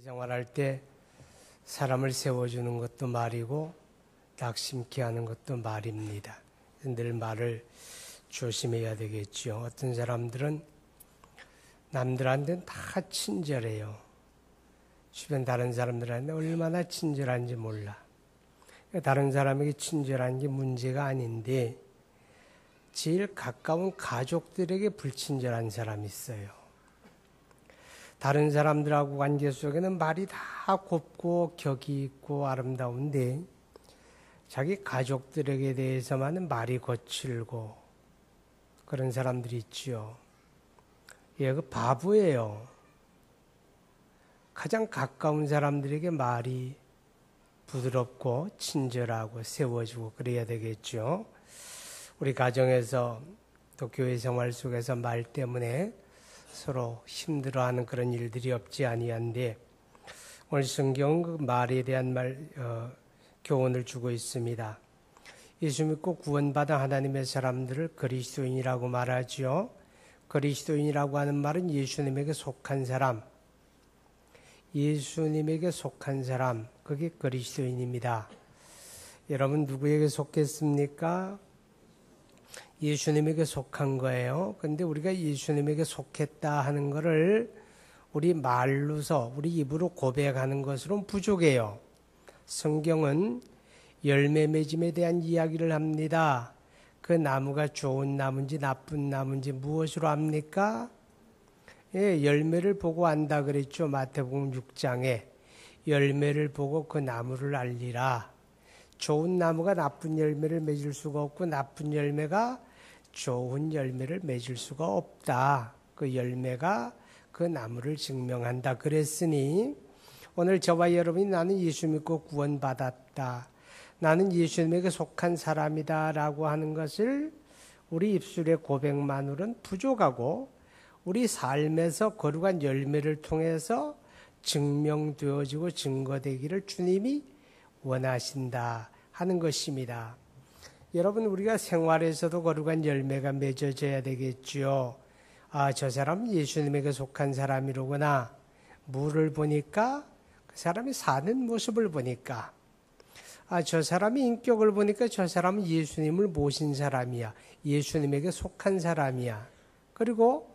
생활할 때 사람을 세워주는 것도 말이고 낙심케 하는 것도 말입니다. 늘 말을 조심해야 되겠죠. 어떤 사람들은 남들한테는 다 친절해요. 주변 다른 사람들한테 얼마나 친절한지 몰라. 다른 사람에게 친절한 게 문제가 아닌데 제일 가까운 가족들에게 불친절한 사람이 있어요. 다른 사람들하고 관계 속에는 말이 다 곱고 격이 있고 아름다운데 자기 가족들에게 대해서만은 말이 거칠고 그런 사람들이 있지요. 그 바보예요. 가장 가까운 사람들에게 말이 부드럽고 친절하고 세워주고 그래야 되겠죠. 우리 가정에서 또 교회 생활 속에서 말 때문에 서로 힘들어하는 그런 일들이 없지 아니한데 오늘 성경은 그 말에 대한 교훈을 주고 있습니다. 예수 믿고 구원받은 하나님의 사람들을 그리스도인이라고 말하죠. 그리스도인이라고 하는 말은 예수님에게 속한 사람, 예수님에게 속한 사람, 그게 그리스도인입니다. 여러분 누구에게 속했습니까? 예수님에게 속한 거예요. 근데 우리가 예수님에게 속했다 하는 것을 우리 말로서 우리 입으로 고백하는 것으로는 부족해요. 성경은 열매 맺음에 대한 이야기를 합니다. 그 나무가 좋은 나무인지 나쁜 나무인지 무엇으로 압니까? 열매를 보고 안다 그랬죠. 마태복음 6장에 열매를 보고 그 나무를 알리라. 좋은 나무가 나쁜 열매를 맺을 수가 없고 나쁜 열매가 좋은 열매를 맺을 수가 없다. 그 열매가 그 나무를 증명한다. 그랬으니 오늘 저와 여러분이 나는 예수 믿고 구원받았다. 나는 예수님에게 속한 사람이다 라고 하는 것을 우리 입술의 고백만으로는 부족하고 우리 삶에서 거룩한 열매를 통해서 증명되어지고 증거되기를 주님이 원하신다 하는 것입니다. 여러분 우리가 생활에서도 거룩한 열매가 맺어져야 되겠죠. 저 사람은 예수님에게 속한 사람이로구나. 물을 보니까 그 사람이 사는 모습을 보니까 저 사람의 인격을 보니까 저 사람은 예수님을 모신 사람이야. 예수님에게 속한 사람이야. 그리고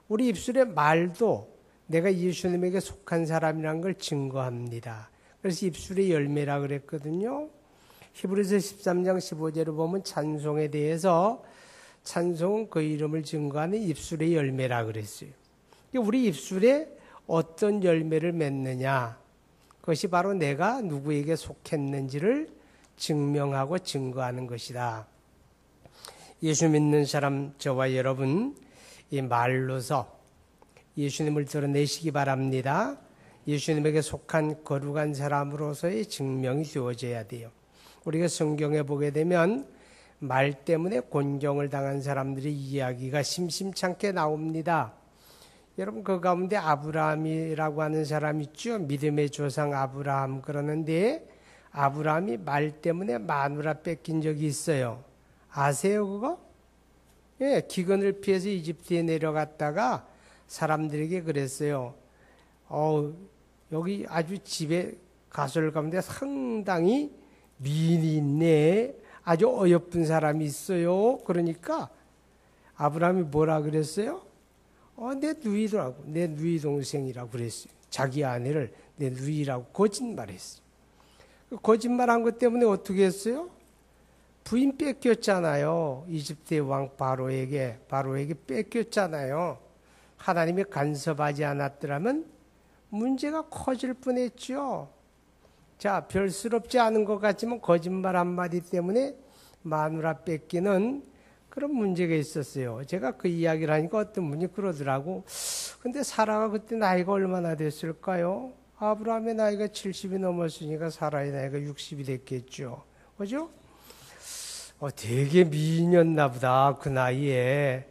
우리 입술의 말도 내가 예수님에게 속한 사람이라는 걸 증거합니다. 그래서 입술의 열매라 그랬거든요. 히브리서 13장 15절을 보면 찬송에 대해서 찬송은 그 이름을 증거하는 입술의 열매라 그랬어요. 우리 입술에 어떤 열매를 맺느냐, 그것이 바로 내가 누구에게 속했는지를 증명하고 증거하는 것이다. 예수 믿는 사람 저와 여러분 이 말로서 예수님을 드러내시기 바랍니다. 예수님에게 속한 거룩한 사람으로서의 증명이 되어져야 돼요. 우리가 성경에 보게 되면 말 때문에 곤경을 당한 사람들의 이야기가 심심찮게 나옵니다. 여러분 그 가운데 아브라함이라고 하는 사람 있죠. 믿음의 조상 아브라함. 그러는데 아브라함이 말 때문에 마누라 뺏긴 적이 있어요. 아세요 그거? 기근을 피해서 이집트에 내려갔다가 사람들에게 그랬어요. 여기 아주 집에 가설 가운데 상당히 미인이 있네. 아주 어여쁜 사람이 있어요. 그러니까 아브라함이 뭐라 그랬어요? 내 누이라고, 내 누이 동생이라고 그랬어요. 자기 아내를 내 누이라고 거짓말했어요. 거짓말한 것 때문에 어떻게 했어요? 부인 뺏겼잖아요. 이집트의 왕 바로에게 뺏겼잖아요. 하나님이 간섭하지 않았더라면 문제가 커질 뻔했죠. 자, 별스럽지 않은 것 같지만 거짓말 한마디 때문에 마누라 뺏기는 그런 문제가 있었어요. 제가 그 이야기를 하니까 어떤 분이 그러더라고. 근데 사라가 그때 나이가 얼마나 됐을까요? 아브라함의 나이가 70이 넘었으니까 사라의 나이가 60이 됐겠죠. 그죠? 되게 미인이었나 보다, 그 나이에.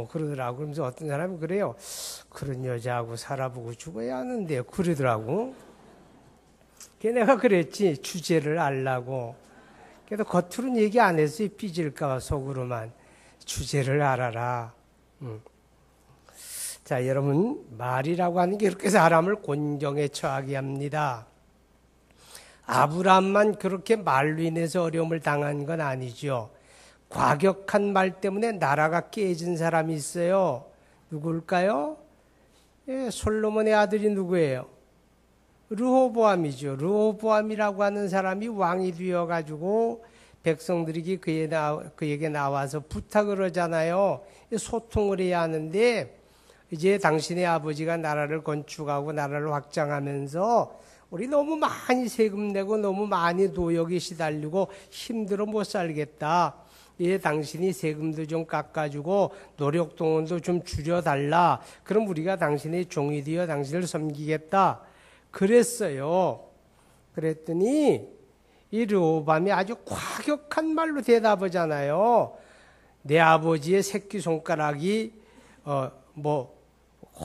그러더라고. 그러면서 어떤 사람이 그래요. 그런 여자하고 살아보고 죽어야 하는데, 그러더라고. 내가 그랬지. 주제를 알라고. 그래도 겉으로는 얘기 안 했어요. 삐질까봐 속으로만. 주제를 알아라. 자, 여러분, 말이라고 하는 게 이렇게 사람을 곤경에 처하게 합니다. 아브라함만 그렇게 말로 인해서 어려움을 당한 건 아니죠. 과격한 말 때문에 나라가 깨진 사람이 있어요. 누굴까요? 예, 솔로몬의 아들이 누구예요? 르호보암이죠. 르호보암이라고 하는 사람이 왕이 되어가지고 백성들이 그에게 나와서 부탁을 하잖아요. 소통을 해야 하는데 이제 당신의 아버지가 나라를 건축하고 나라를 확장하면서 우리 너무 많이 세금 내고 너무 많이 노역에 시달리고 힘들어 못 살겠다. 예, 당신이 세금도 좀 깎아주고 노력동원도 좀 줄여달라. 그럼 우리가 당신의 종이 되어 당신을 섬기겠다. 그랬어요. 그랬더니 이 르호보암이 아주 과격한 말로 대답하잖아요. 내 아버지의 새끼손가락이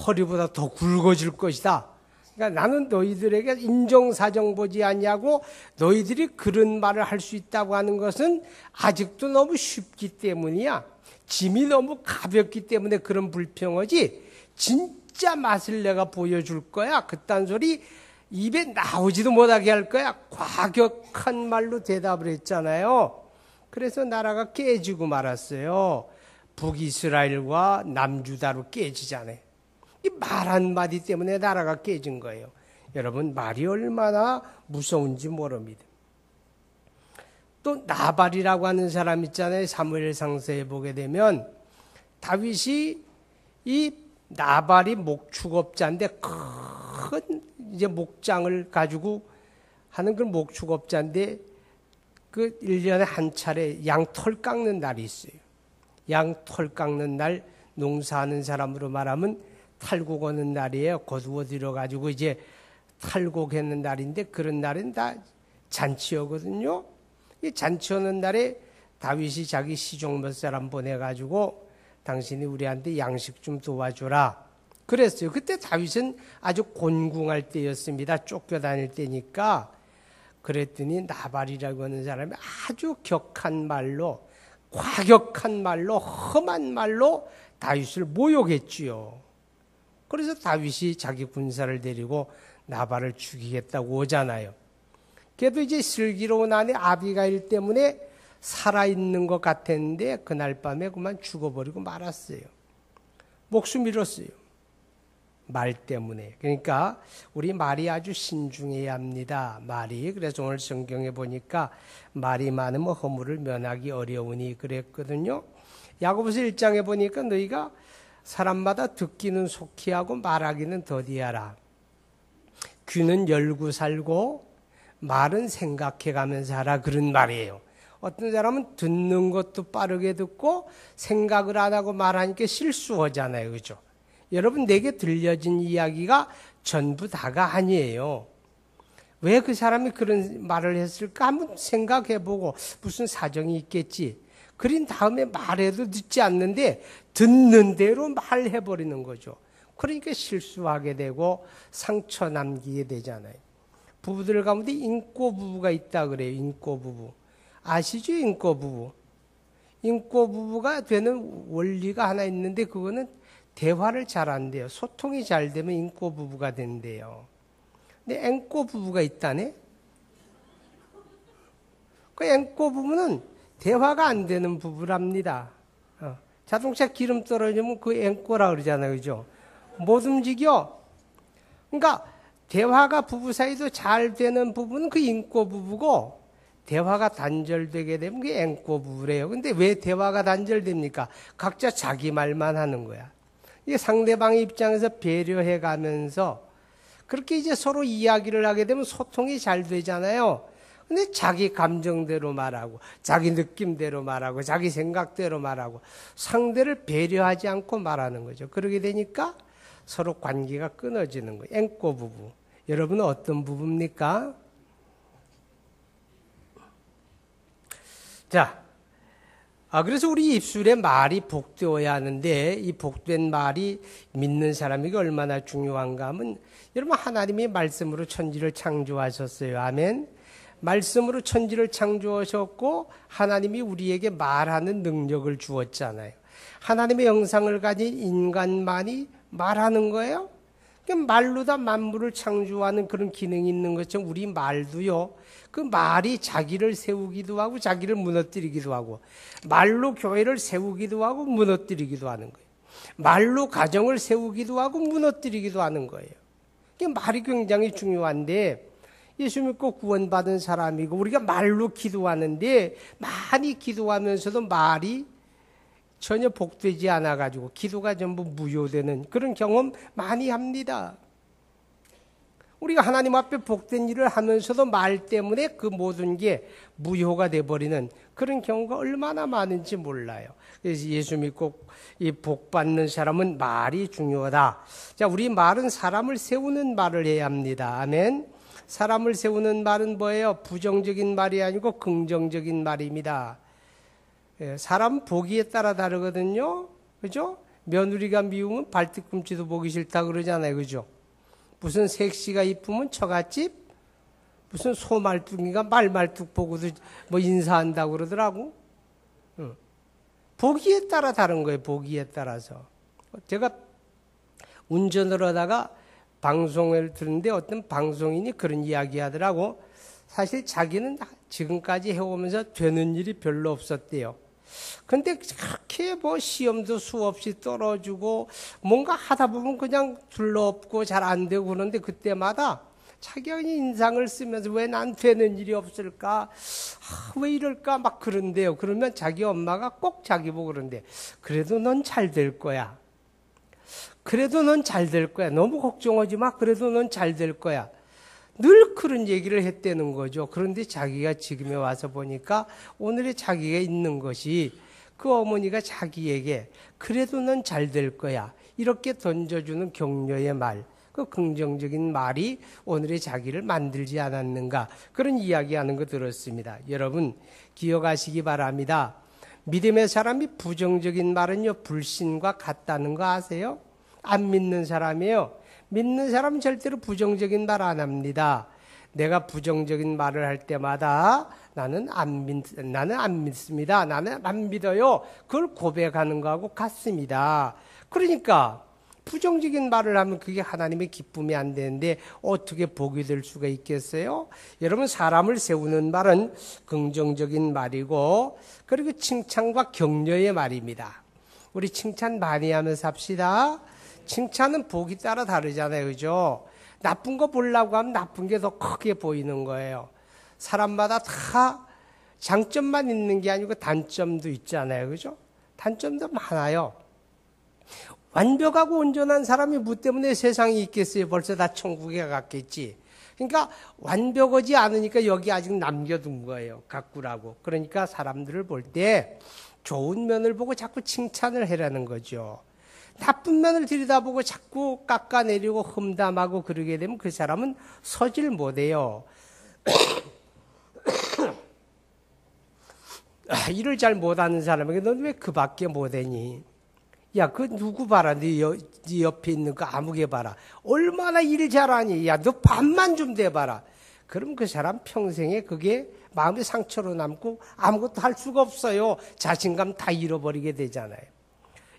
허리보다 더 굵어질 것이다. 그러니까 나는 너희들에게 인정사정 보지 않냐고 너희들이 그런 말을 할 수 있다고 하는 것은 아직도 너무 쉽기 때문이야. 짐이 너무 가볍기 때문에 그런 불평하지 진짜 맛을 내가 보여줄 거야. 그딴 소리 입에 나오지도 못하게 할 거야. 과격한 말로 대답을 했잖아요. 그래서 나라가 깨지고 말았어요. 북이스라엘과 남유다로 깨지잖아요. 이 말 한마디 때문에 나라가 깨진 거예요. 여러분, 말이 얼마나 무서운지 모릅니다. 또 나발이라고 하는 사람 있잖아요. 사무엘상서에 보게 되면 다윗이 이 나발이 목축업자인데 큰 이제 목장을 가지고 하는 그 목축업자인데 그 1년에 한 차례 양털 깎는 날이 있어요. 양털 깎는 날 농사하는 사람으로 말하면 탈곡하는 날이에요. 거두어 들여가지고 이제 탈곡하는 날인데 그런 날은 다 잔치하거든요. 이 잔치하는 날에 다윗이 자기 시종 몇 사람 보내가지고 당신이 우리한테 양식 좀 도와줘라. 그랬어요. 그때 다윗은 아주 곤궁할 때였습니다. 쫓겨다닐 때니까. 그랬더니 나발이라고 하는 사람이 아주 격한 말로, 과격한 말로, 험한 말로 다윗을 모욕했지요. 그래서 다윗이 자기 군사를 데리고 나발을 죽이겠다고 오잖아요. 그래도 이제 슬기로운 아내 아비가일 때문에 살아있는 것 같았는데 그날 밤에 그만 죽어버리고 말았어요. 목숨 잃었어요. 말 때문에. 그러니까 우리 말이 아주 신중해야 합니다. 말이. 그래서 오늘 성경에 보니까 말이 많으면 허물을 면하기 어려우니 그랬거든요. 야고보서 1장에 보니까 너희가 사람마다 듣기는 속히 하고 말하기는 더디하라. 귀는 열고 살고 말은 생각해가면서 하라. 그런 말이에요. 어떤 사람은 듣는 것도 빠르게 듣고 생각을 안 하고 말하니까 실수하잖아요. 그죠? 여러분, 내게 들려진 이야기가 전부 다가 아니에요. 왜 그 사람이 그런 말을 했을까? 한번 생각해보고 무슨 사정이 있겠지. 그린 다음에 말해도 듣지 않는데 듣는 대로 말해버리는 거죠. 그러니까 실수하게 되고 상처 남기게 되잖아요. 부부들 가운데 인꼬 부부가 있다 그래요. 인꼬 부부. 아시죠? 인꼬 부부. 인꼬 부부가 되는 원리가 하나 있는데 그거는 대화를 잘 안 돼요. 소통이 잘 되면 인꼬 부부가 된대요. 근데 앵꼬 부부가 있다네? 그 앵꼬 부부는 대화가 안 되는 부부랍니다. 자동차 기름 떨어지면 그 앵꼬라 그러잖아요. 그죠? 못 움직여. 그러니까 대화가 부부 사이도 잘 되는 부부는 그 인꼬 부부고 대화가 단절되게 되면 그게 앵꼬 부부래요. 근데 왜 대화가 단절됩니까? 각자 자기 말만 하는 거야. 이게 상대방의 입장에서 배려해 가면서 그렇게 이제 서로 이야기를 하게 되면 소통이 잘 되잖아요. 근데 자기 감정대로 말하고, 자기 느낌대로 말하고, 자기 생각대로 말하고, 상대를 배려하지 않고 말하는 거죠. 그러게 되니까 서로 관계가 끊어지는 거예요. 앵꼬 부부. 여러분은 어떤 부부입니까? 자, 그래서 우리 입술에 말이 복되어야 하는데 이 복된 말이 믿는 사람에게 얼마나 중요한가 하면 여러분 하나님이 말씀으로 천지를 창조하셨어요. 아멘. 말씀으로 천지를 창조하셨고 하나님이 우리에게 말하는 능력을 주었잖아요. 하나님의 형상을 가진 인간만이 말하는 거예요. 말로 다 만물을 창조하는 그런 기능이 있는 것처럼 우리 말도요. 그 말이 자기를 세우기도 하고 자기를 무너뜨리기도 하고 말로 교회를 세우기도 하고 무너뜨리기도 하는 거예요. 말로 가정을 세우기도 하고 무너뜨리기도 하는 거예요. 말이 굉장히 중요한데 예수 믿고 구원받은 사람이고 우리가 말로 기도하는데 많이 기도하면서도 말이 전혀 복되지 않아가지고 기도가 전부 무효되는 그런 경험 많이 합니다. 우리가 하나님 앞에 복된 일을 하면서도 말 때문에 그 모든 게 무효가 돼버리는 그런 경우가 얼마나 많은지 몰라요. 그래서 예수 믿고 이 복 받는 사람은 말이 중요하다. 자, 우리 말은 사람을 세우는 말을 해야 합니다. 아멘. 사람을 세우는 말은 뭐예요? 부정적인 말이 아니고 긍정적인 말입니다. 사람 보기에 따라 다르거든요. 그죠? 며느리가 미우면 발뒤꿈치도 보기 싫다 그러잖아요. 그죠? 무슨 색시가 이쁘면 처갓집, 무슨 소말뚝이가 말말뚝 보고도 뭐 인사한다고 그러더라고. 보기에 따라 다른 거예요. 보기에 따라서. 제가 운전을 하다가 방송을 듣는데 어떤 방송인이 그런 이야기 하더라고. 사실 자기는 지금까지 해오면서 되는 일이 별로 없었대요. 근데 그렇게 뭐 시험도 수없이 떨어지고 뭔가 하다 보면 그냥 둘러없고 잘 안 되고 그러는데 그때마다 자기가 인상을 쓰면서 왜 난 되는 일이 없을까? 왜 이럴까? 막 그런데요. 그러면 자기 엄마가 꼭 자기 보고 그런데 그래도 넌 잘 될 거야. 그래도 넌 잘 될 거야. 너무 걱정하지 마. 그래도 넌 잘 될 거야. 늘 그런 얘기를 했다는 거죠. 그런데 자기가 지금에 와서 보니까 오늘의 자기가 있는 것이 그 어머니가 자기에게 그래도 넌 잘 될 거야. 이렇게 던져주는 격려의 말, 그 긍정적인 말이 오늘의 자기를 만들지 않았는가. 그런 이야기하는 거 들었습니다. 여러분 기억하시기 바랍니다. 믿음의 사람이 부정적인 말은요, 불신과 같다는 거 아세요? 안 믿는 사람이에요. 믿는 사람은 절대로 부정적인 말 안 합니다. 내가 부정적인 말을 할 때마다 나는 안 믿습니다. 나는 안 믿어요. 그걸 고백하는 거하고 같습니다. 그러니까 부정적인 말을 하면 그게 하나님의 기쁨이 안 되는데 어떻게 복이 될 수가 있겠어요? 여러분 사람을 세우는 말은 긍정적인 말이고 그리고 칭찬과 격려의 말입니다. 우리 칭찬 많이 하면서 합시다. 칭찬은 복이 따라 다르잖아요. 그죠? 나쁜 거 보려고 하면 나쁜 게 더 크게 보이는 거예요. 사람마다 다 장점만 있는 게 아니고 단점도 있잖아요. 그죠? 단점도 많아요. 완벽하고 온전한 사람이 뭐 때문에 세상에 있겠어요? 벌써 다 천국에 갔겠지. 그러니까 완벽하지 않으니까 여기 아직 남겨둔 거예요. 가꾸라고. 그러니까 사람들을 볼 때 좋은 면을 보고 자꾸 칭찬을 해라는 거죠. 나쁜 면을 들여다보고 자꾸 깎아내리고 험담하고 그러게 되면 그 사람은 서질 못해요. 일을 잘 못하는 사람에게 넌 왜 그 밖에 못하니? 야, 그 누구 봐라. 네 옆에 있는 거 아무개 봐라. 얼마나 일 잘하니? 야, 너 반만 좀 대봐라. 그럼 그 사람 평생에 그게 마음의 상처로 남고 아무것도 할 수가 없어요. 자신감 다 잃어버리게 되잖아요.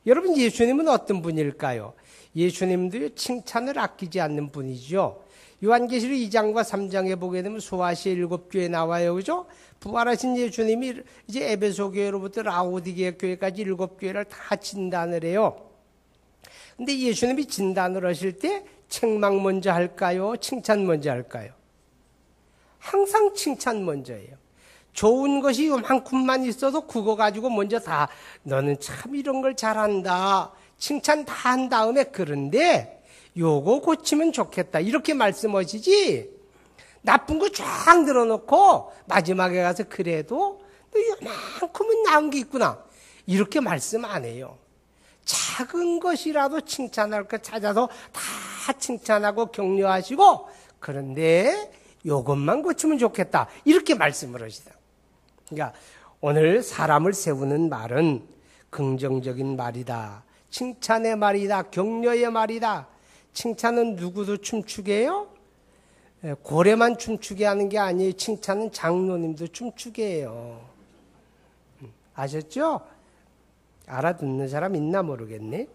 여러분 예수님은 어떤 분일까요? 예수님도 칭찬을 아끼지 않는 분이죠. 요한계시록 2장과 3장에 보게 되면 소아시아 7교회 나와요. 그죠? 부활하신 예수님이 이제 에베소 교회로부터 라오디게아 교회까지 7교회를 다 진단을 해요. 근데 예수님이 진단을 하실 때 책망 먼저 할까요? 칭찬 먼저 할까요? 항상 칭찬 먼저예요. 좋은 것이 요만큼만 있어도 그거 가지고 먼저 다 너는 참 이런 걸 잘한다. 칭찬 다 한 다음에 그런데 요거 고치면 좋겠다. 이렇게 말씀하시지. 나쁜 거 쫙 늘어놓고 마지막에 가서 그래도 너 요만큼은 나은 게 있구나. 이렇게 말씀 안 해요. 작은 것이라도 칭찬할 거 찾아서 다 칭찬하고 격려하시고 그런데 요것만 고치면 좋겠다. 이렇게 말씀을 하시다. 그러니까 오늘 사람을 세우는 말은 긍정적인 말이다. 칭찬의 말이다. 격려의 말이다. 칭찬은 누구도 춤추게 해요? 고래만 춤추게 하는 게 아니에요. 칭찬은 장로님도 춤추게 해요. 아셨죠? 알아듣는 사람 있나 모르겠네.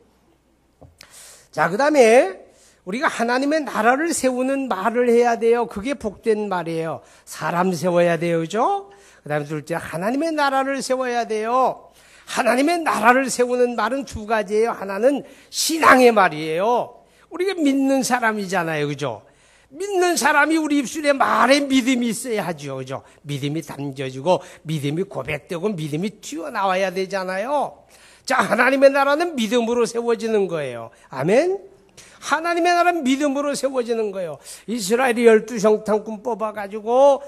자, 그 다음에 우리가 하나님의 나라를 세우는 말을 해야 돼요. 그게 복된 말이에요. 사람 세워야 돼요. 그죠? 그 다음에 둘째, 하나님의 나라를 세워야 돼요. 하나님의 나라를 세우는 말은 두 가지예요. 하나는 신앙의 말이에요. 우리가 믿는 사람이잖아요. 그죠? 믿는 사람이 우리 입술에 말에 믿음이 있어야 하죠. 그죠? 믿음이 담겨지고, 믿음이 고백되고, 믿음이 튀어나와야 되잖아요. 자, 하나님의 나라는 믿음으로 세워지는 거예요. 아멘? 하나님의 나라는 믿음으로 세워지는 거예요. 이스라엘이 12성탐꾼 뽑아가지고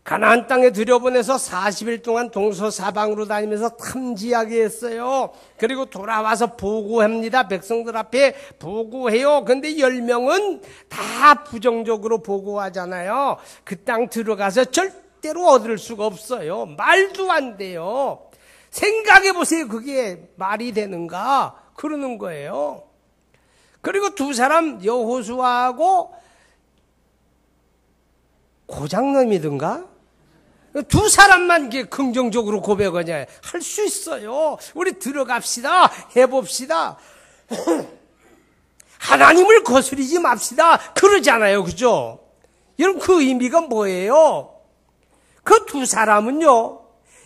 가나안 땅에 들여보내서 40일 동안 동서사방으로 다니면서 탐지하게 했어요. 그리고 돌아와서 보고합니다. 백성들 앞에 보고해요. 근데 10명은 다 부정적으로 보고하잖아요. 그 땅 들어가서 절대로 얻을 수가 없어요. 말도 안 돼요. 생각해보세요. 그게 말이 되는가? 그러는 거예요. 그리고 두 사람, 여호수아하고 고장남이든가? 두 사람만 이게 긍정적으로 고백하냐. 할 수 있어요. 우리 들어갑시다. 해봅시다. 하나님을 거스리지 맙시다. 그러잖아요. 그죠? 여러분, 그 의미가 뭐예요? 그 두 사람은요,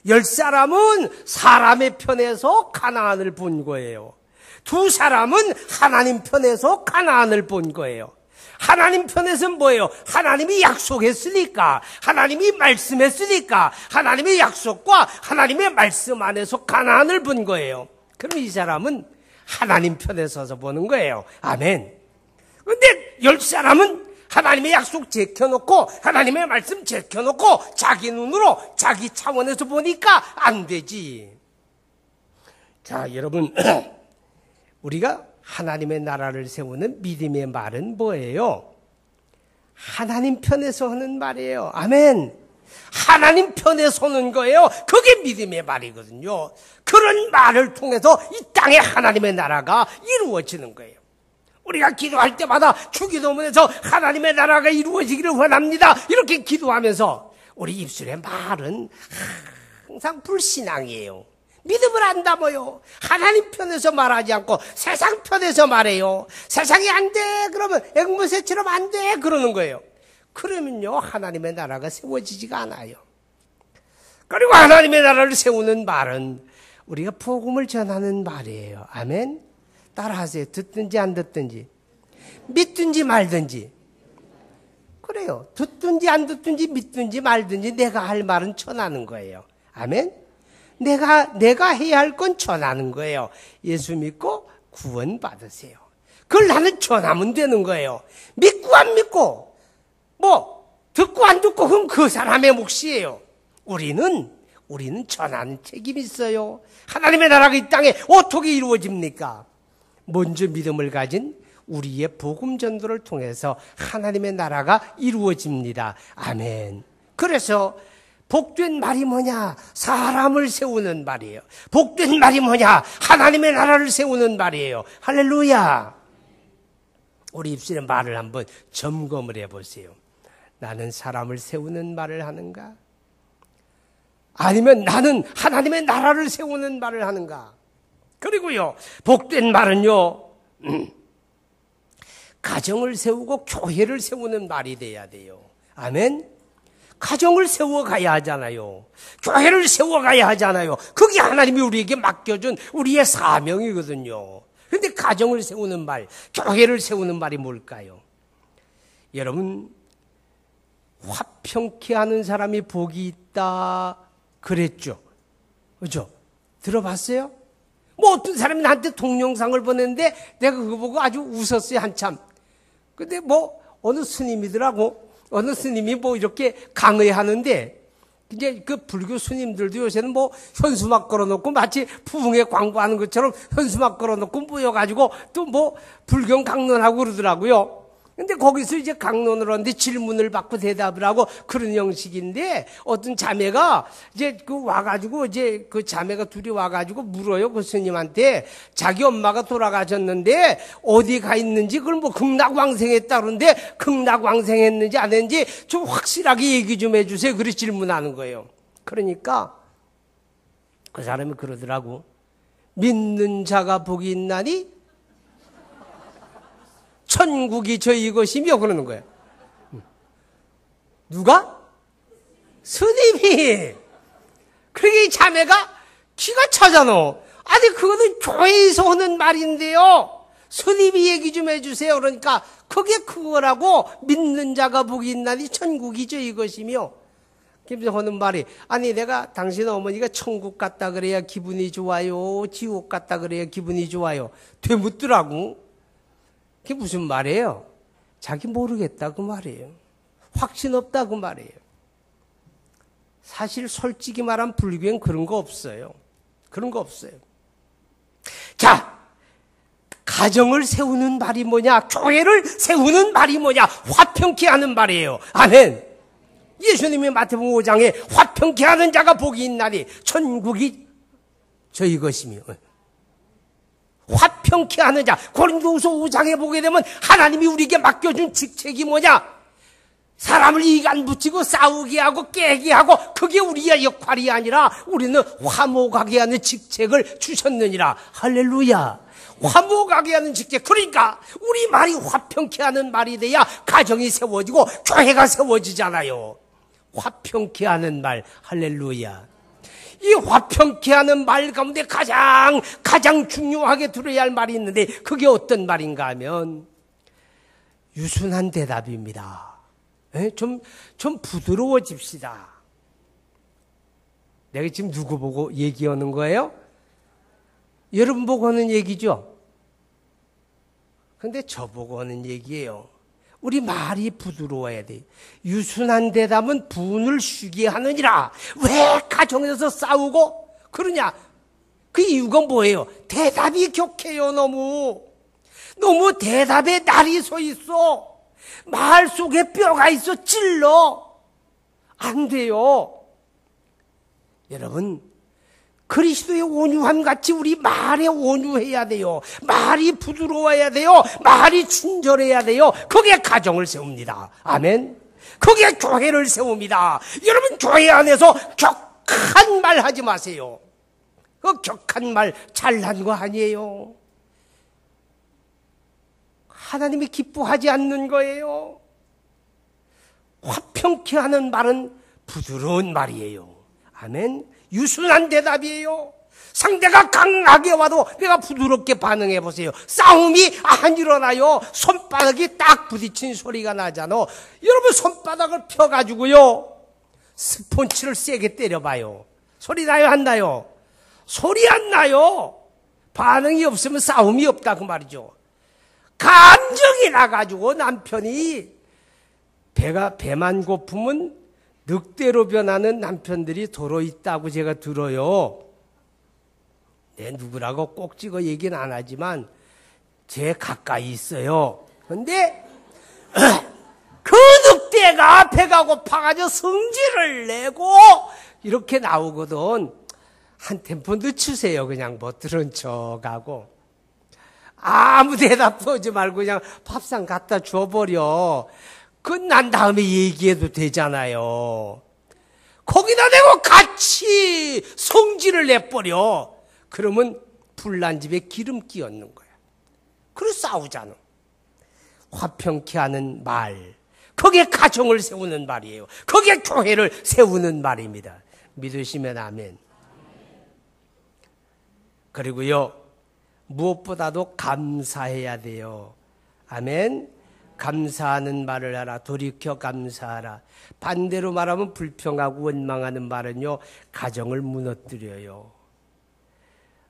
10사람은 사람의 편에서 가나안을 본 거예요. 두 사람은 하나님 편에서 가나안을 본 거예요. 하나님 편에서는 뭐예요? 하나님이 약속했으니까, 하나님이 말씀했으니까, 하나님의 약속과 하나님의 말씀 안에서 가나안을 본 거예요. 그럼 이 사람은 하나님 편에 서서 보는 거예요. 아멘. 근데 10사람은 하나님의 약속 제껴놓고, 하나님의 말씀 제껴놓고, 자기 눈으로, 자기 차원에서 보니까 안 되지. 자, 여러분, 우리가 하나님의 나라를 세우는 믿음의 말은 뭐예요? 하나님 편에 서는 말이에요. 아멘. 하나님 편에 서는 거예요. 그게 믿음의 말이거든요. 그런 말을 통해서 이 땅에 하나님의 나라가 이루어지는 거예요. 우리가 기도할 때마다 주기도문에서 하나님의 나라가 이루어지기를 원합니다. 이렇게 기도하면서 우리 입술의 말은 항상 불신앙이에요. 믿음을 안 담아요. 하나님 편에서 말하지 않고 세상 편에서 말해요. 세상이 안 돼. 그러면 앵무새처럼 안 돼. 그러는 거예요. 그러면요, 하나님의 나라가 세워지지가 않아요. 그리고 하나님의 나라를 세우는 말은 우리가 복음을 전하는 말이에요. 아멘. 따라하세요. 듣든지 안 듣든지, 믿든지 말든지. 그래요. 듣든지 안 듣든지, 믿든지 말든지 내가 할 말은 전하는 거예요. 아멘. 내가 해야 할 건 전하는 거예요. 예수 믿고 구원 받으세요. 그걸 나는 전하면 되는 거예요. 믿고 안 믿고, 듣고 안 듣고, 그건 그 사람의 몫이에요. 우리는 전하는 책임이 있어요. 하나님의 나라가 이 땅에 어떻게 이루어집니까? 먼저 믿음을 가진 우리의 복음 전도를 통해서 하나님의 나라가 이루어집니다. 아멘. 그래서 복된 말이 뭐냐? 사람을 세우는 말이에요. 복된 말이 뭐냐? 하나님의 나라를 세우는 말이에요. 할렐루야. 우리 입술의 말을 한번 점검을 해보세요. 나는 사람을 세우는 말을 하는가? 아니면 나는 하나님의 나라를 세우는 말을 하는가? 그리고요, 복된 말은요, 가정을 세우고 교회를 세우는 말이 돼야 돼요. 아멘? 가정을 세워가야 하잖아요. 교회를 세워가야 하잖아요. 그게 하나님이 우리에게 맡겨준 우리의 사명이거든요. 그런데 가정을 세우는 말, 교회를 세우는 말이 뭘까요? 여러분, 화평케 하는 사람이 복이 있다 그랬죠. 그죠? 들어봤어요? 어떤 사람이 나한테 동영상을 보냈는데 내가 그거 보고 아주 웃었어요, 한참. 근데 어느 스님이더라고. 어느 스님이 이렇게 강의하는데, 이제 그 불교 스님들도 요새는 현수막 걸어놓고 마치 부흥회 광고하는 것처럼 현수막 걸어놓고 모여가지고 또 불경 강론하고 그러더라고요. 근데 거기서 이제 강론을 하는데 질문을 받고 대답을 하고 그런 형식인데 어떤 자매가 이제 와가지고 이제 그 자매가 둘이 와가지고 물어요. 그 스님한테 자기 엄마가 돌아가셨는데 어디 가 있는지 그걸 뭐 극락왕생했다 그러는데 극락왕생했는지 안 했는지 좀 확실하게 얘기 좀 해주세요. 그렇게 질문하는 거예요. 그러니까 그 사람이 그러더라고. 믿는 자가 복이 있나니? 천국이 저희 것이며 그러는 거예요. 누가? 스님이. 그러니까 이 자매가 기가 차잖아. 아니 그거는 교회에서 하는 말인데요. 스님이 얘기 좀 해주세요. 그러니까 그게 그거라고 믿는 자가 복이 있나니 천국이 저희 것이며. 그래서 하는 말이 아니 내가 당신 어머니가 천국 갔다 그래야 기분이 좋아요. 지옥 갔다 그래야 기분이 좋아요. 되묻더라고. 그게 무슨 말이에요? 자기 모르겠다 그 말이에요. 확신 없다 그 말이에요. 사실 솔직히 말하면 불교엔 그런 거 없어요. 그런 거 없어요. 자, 가정을 세우는 말이 뭐냐? 교회를 세우는 말이 뭐냐? 화평케 하는 말이에요. 아멘. 예수님이 마태복음 5장에 화평케 하는 자가 복이 있나니 천국이 저희 것이며 화평케 하는 자. 고린도후서 5장에 보게 되면 하나님이 우리에게 맡겨준 직책이 뭐냐? 사람을 이간 붙이고 싸우게 하고 깨게 하고 그게 우리의 역할이 아니라 우리는 화목하게 하는 직책을 주셨느니라. 할렐루야. 화목하게 하는 직책. 그러니까 우리 말이 화평케 하는 말이 돼야 가정이 세워지고 교회가 세워지잖아요. 화평케 하는 말. 할렐루야. 이 화평케 하는 말 가운데 가장 중요하게 들어야 할 말이 있는데 그게 어떤 말인가 하면 유순한 대답입니다. 좀 부드러워집시다. 내가 지금 누구 보고 얘기하는 거예요? 여러분 보고 하는 얘기죠? 근데 저보고 하는 얘기예요. 우리 말이 부드러워야 돼. 유순한 대답은 분을 쉬게 하느니라. 왜 가정에서 싸우고 그러냐? 그 이유가 뭐예요? 대답이 격해요. 너무 대답에 날이 서 있어. 말 속에 뼈가 있어. 찔러. 안 돼요. 여러분, 그리스도의 온유함 같이 우리 말에 온유해야 돼요. 말이 부드러워야 돼요. 말이 친절해야 돼요. 그게 가정을 세웁니다. 아멘. 그게 교회를 세웁니다. 여러분 교회 안에서 격한 말 하지 마세요. 그 격한 말 잘난 거 아니에요. 하나님이 기뻐하지 않는 거예요. 화평케 하는 말은 부드러운 말이에요. 아멘. 유순한 대답이에요. 상대가 강하게 와도 내가 부드럽게 반응해 보세요. 싸움이 안 일어나요. 손바닥이 딱 부딪힌 소리가 나잖아. 여러분 손바닥을 펴가지고요 스폰치를 세게 때려봐요. 소리 나요 안 나요? 소리 안 나요. 반응이 없으면 싸움이 없다 그 말이죠. 감정이 나가지고 남편이 배만 고프면 늑대로 변하는 남편들이 도로 있다고 제가 들어요. 내 누구라고 꼭 찍어 얘기는 안 하지만 제 가까이 있어요. 그런데 그 늑대가 배가 고파가지고 성질을 내고 이렇게 나오거든. 한 템포 늦추세요. 그냥 못 들은 척하고 아무 대답도 하지 말고 그냥 밥상 갖다 줘버려. 끝난 다음에 얘기해도 되잖아요. 거기다 대고 같이 성질을 내버려. 그러면 불난 집에 기름기 얹는 거야. 그래서 싸우잖아. 화평케 하는 말. 그게 가정을 세우는 말이에요. 그게 교회를 세우는 말입니다. 믿으시면 아멘. 그리고요, 무엇보다도 감사해야 돼요. 아멘. 감사하는 말을 하라. 돌이켜 감사하라. 반대로 말하면 불평하고 원망하는 말은요, 가정을 무너뜨려요.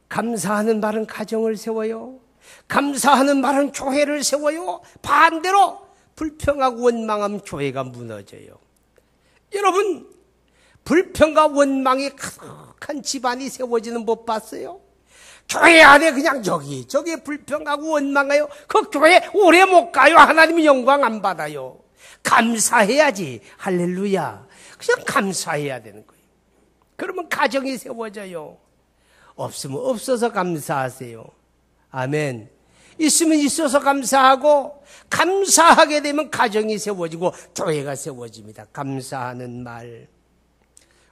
감사하는 말은 가정을 세워요. 감사하는 말은 교회를 세워요. 반대로 불평하고 원망하면 교회가 무너져요. 여러분, 불평과 원망이 가득한 집안이 세워지는 법 봤어요? 교회 안에 그냥 저기 불평하고 원망해요. 그 교회 오래 못 가요. 하나님이 영광 안 받아요. 감사해야지. 할렐루야. 그냥 감사해야 되는 거예요. 그러면 가정이 세워져요. 없으면 없어서 감사하세요. 아멘. 있으면 있어서 감사하고, 감사하게 되면 가정이 세워지고 교회가 세워집니다. 감사하는 말,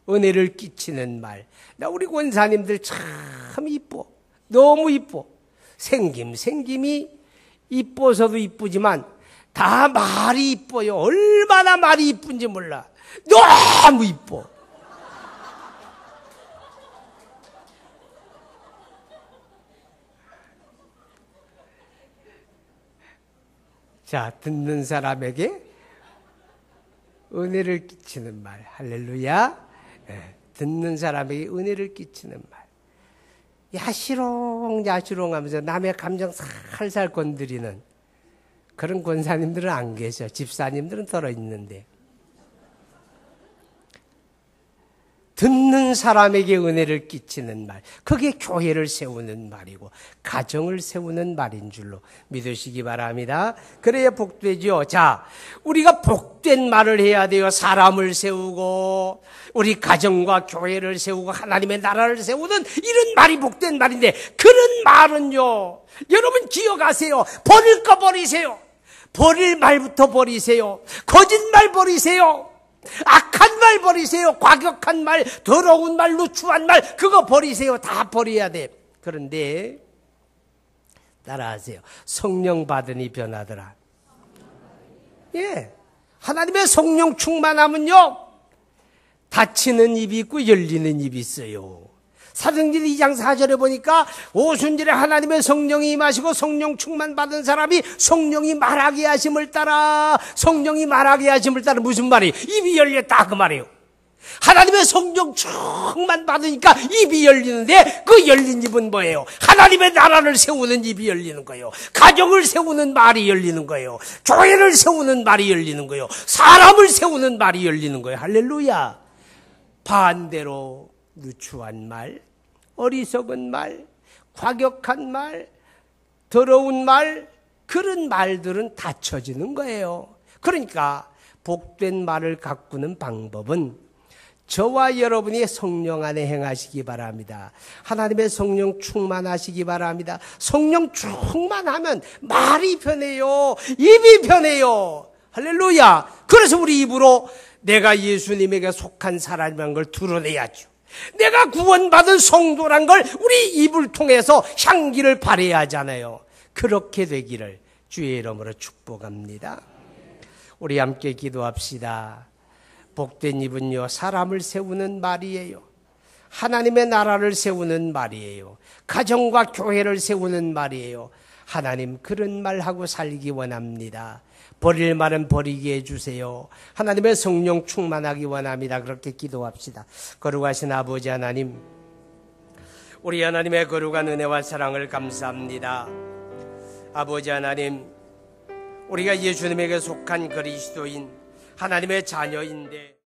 은혜를 끼치는 말. 나 우리 권사님들 참 이뻐. 너무 이뻐. 생김이 이뻐서도 이쁘지만 다 말이 이뻐요. 얼마나 말이 이쁜지 몰라. 너무 이뻐. 자, 듣는 사람에게 은혜를 끼치는 말. 할렐루야. 듣는 사람에게 은혜를 끼치는 말. 야시롱 하면서 남의 감정 살살 건드리는 그런 권사님들은 안 계셔. 집사님들은 덜어 있는데. 듣는 사람에게 은혜를 끼치는 말, 그게 교회를 세우는 말이고 가정을 세우는 말인 줄로 믿으시기 바랍니다. 그래야 복되죠. 자, 우리가 복된 말을 해야 돼요. 사람을 세우고 우리 가정과 교회를 세우고 하나님의 나라를 세우는 이런 말이 복된 말인데, 그런 말은요, 여러분 기억하세요. 버릴 거 버리세요. 버릴 말부터 버리세요. 거짓말 버리세요. 악한 말 버리세요. 과격한 말, 더러운 말, 누추한 말, 그거 버리세요. 다 버려야 돼. 그런데 따라하세요. 성령 받으니 변하더라. 예, 하나님의 성령 충만하면요, 닫히는 입이 있고 열리는 입이 있어요. 사도행전 2장 4절에 보니까 오순절에 하나님의 성령이 임하시고 성령 충만 받은 사람이 성령이 말하게 하심을 따라, 성령이 말하게 하심을 따라 무슨 말이에요? 입이 열렸다 그 말이에요. 하나님의 성령 충만 받으니까 입이 열리는데, 그 열린 입은 뭐예요? 하나님의 나라를 세우는 입이 열리는 거예요. 가정을 세우는 말이 열리는 거예요. 교회를 세우는 말이 열리는 거예요. 사람을 세우는 말이 열리는 거예요. 할렐루야. 반대로 누추한 말, 어리석은 말, 과격한 말, 더러운 말, 그런 말들은 닫혀지는 거예요. 그러니까 복된 말을 가꾸는 방법은 저와 여러분이 성령 안에 행하시기 바랍니다. 하나님의 성령 충만하시기 바랍니다. 성령 충만하면 말이 변해요. 입이 변해요. 할렐루야. 그래서 우리 입으로 내가 예수님에게 속한 사람이라는 걸 드러내야죠. 내가 구원받은 성도란 걸 우리 입을 통해서 향기를 발해야 하잖아요. 그렇게 되기를 주의 이름으로 축복합니다. 우리 함께 기도합시다. 복된 입은요, 사람을 세우는 말이에요. 하나님의 나라를 세우는 말이에요. 가정과 교회를 세우는 말이에요. 하나님, 그런 말하고 살기 원합니다. 버릴 말은 버리게 해주세요. 하나님의 성령 충만하기 원합니다. 그렇게 기도합시다. 거룩하신 아버지 하나님, 우리 하나님의 거룩한 은혜와 사랑을 감사합니다. 아버지 하나님, 우리가 예수님에게 속한 그리스도인 하나님의 자녀인데